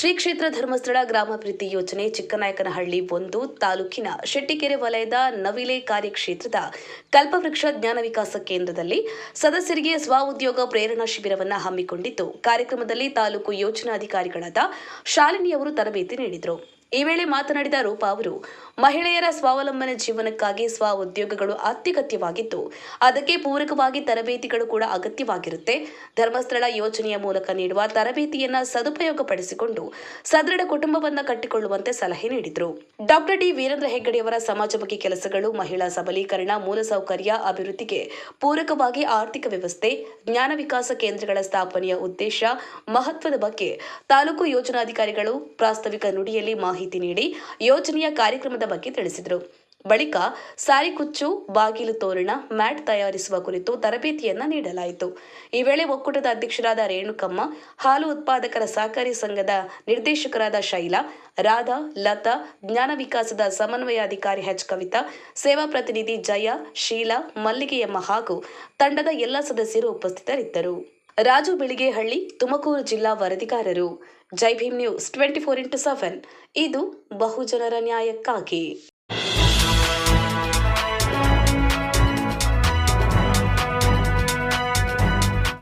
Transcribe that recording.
ಶ್ರೀ ಕ್ಷೇತ್ರ ಧರ್ಮಸ್ಥಳ ಗ್ರಾಮಾಭಿವೃದ್ಧಿ ಯೋಜನೆ ಚಿಕ್ಕನಾಯಕನಹಳ್ಳಿ 1 ತಾಲೂಕಿನ ಶೆಟ್ಟಿಕೆರೆ ವಲಯದ ನವಿಲೆ ಕಾರ್ಯಕ್ಷೇತ್ರದ ಕಲ್ಪವೃಕ್ಷ ಜ್ಞಾನ ವಿಕಾಸ ಕೇಂದ್ರದಲ್ಲಿ ಸದಸ್ಯರಿಗೆ ಸ್ವಉದ್ಯೋಗ ಪ್ರೇರಣಾ ಶಿಬಿರವನ್ನು ಹಮ್ಮಿಕೊಂಡಿದ್ದು, ಕಾರ್ಯಕ್ರಮದಲ್ಲಿ ತಾಲೂಕು ಯೋಜನಾಧಿಕಾರಿಗಳಾದ ಶಾಲಿನಿ ಅವರು ತರಬೇತಿ ನೀಡಿದರು. ಈ ವೇಳೆ ಮಾತನಾಡಿದ ರೂಪಾ ಅವರು, ಮಹಿಳೆಯರ ಸ್ವಾವಲಂಬನೆ ಜೀವನಕ್ಕಾಗಿ ಸ್ವ ಉದ್ಯೋಗಗಳು ಅತ್ಯಗತ್ಯವಾಗಿದ್ದು, ಅದಕ್ಕೆ ಪೂರಕವಾಗಿ ತರಬೇತಿಗಳು ಕೂಡ ಅಗತ್ಯವಾಗಿರುತ್ತೆ. ಧರ್ಮಸ್ಥಳ ಯೋಜನೆಯ ಮೂಲಕ ನೀಡುವ ತರಬೇತಿಯನ್ನ ಸದುಪಯೋಗಪಡಿಸಿಕೊಂಡು ಸದೃಢ ಕುಟುಂಬವನ್ನ ಕಟ್ಟಿಕೊಳ್ಳುವಂತೆ ಸಲಹೆ ನೀಡಿದರು. ಡಾಕ್ಟರ್ ಡಿ ವೀರೇಂದ್ರ ಹೆಗ್ಗಡೆಯವರ ಸಮಾಜಮುಖಿ ಕೆಲಸಗಳು ಮಹಿಳಾ ಸಬಲೀಕರಣ, ಮೂಲಸೌಕರ್ಯ ಅಭಿವೃದ್ಧಿಗೆ ಪೂರಕವಾಗಿ ಆರ್ಥಿಕ ವ್ಯವಸ್ಥೆ, ಜ್ಞಾನ ವಿಕಾಸ ಕೇಂದ್ರಗಳ ಸ್ಥಾಪನೆಯ ಉದ್ದೇಶ, ಮಹತ್ವದ ಬಗ್ಗೆ ತಾಲೂಕು ಯೋಜನಾಧಿಕಾರಿಗಳು ಪ್ರಾಸ್ತಾವಿಕ ನುಡಿಯಲ್ಲಿ ಮಾಹಿತಿ ನೀಡಿ ಯೋಜನೆಯ ಕಾರ್ಯಕ್ರಮದ ಬಗ್ಗೆ ತಿಳಿಸಿದರು. ಬಳಿಕ ಸಾರಿಕುಚ್ಚು, ಬಾಗಿಲು ತೋರಣ, ಮ್ಯಾಟ್ ತಯಾರಿಸುವ ಕುರಿತು ತರಬೇತಿಯನ್ನ ನೀಡಲಾಯಿತು. ಈ ವೇಳೆ ಒಕ್ಕೂಟದ ಅಧ್ಯಕ್ಷರಾದ ರೇಣುಕಮ್ಮ, ಹಾಲು ಉತ್ಪಾದಕರ ಸಹಕಾರಿ ಸಂಘದ ನಿರ್ದೇಶಕರಾದ ಶೈಲಾ, ರಾಧಾ, ಲತಾ, ಜ್ಞಾನ ವಿಕಾಸದ ಸಮನ್ವಯಾಧಿಕಾರಿ ಕವಿತಾ, ಸೇವಾ ಪ್ರತಿನಿಧಿ ಜಯ, ಶೀಲಾ, ಮಲ್ಲಿಗೆಯಮ್ಮ ಹಾಗೂ ತಂಡದ ಎಲ್ಲ ಸದಸ್ಯರು ಉಪಸ್ಥಿತರಿದ್ದರು. ರಾಜು ಬಿಳಿಗೇಹಳ್ಳಿ, ತುಮಕೂರು ಜಿಲ್ಲಾ ವರದಿಗಾರರು. ಜೈ ಭೀಮ್ ನ್ಯೂಸ್ 24x7 ಇದು ಬಹುಜನರ ನ್ಯಾಯಕ್ಕಾಗಿ.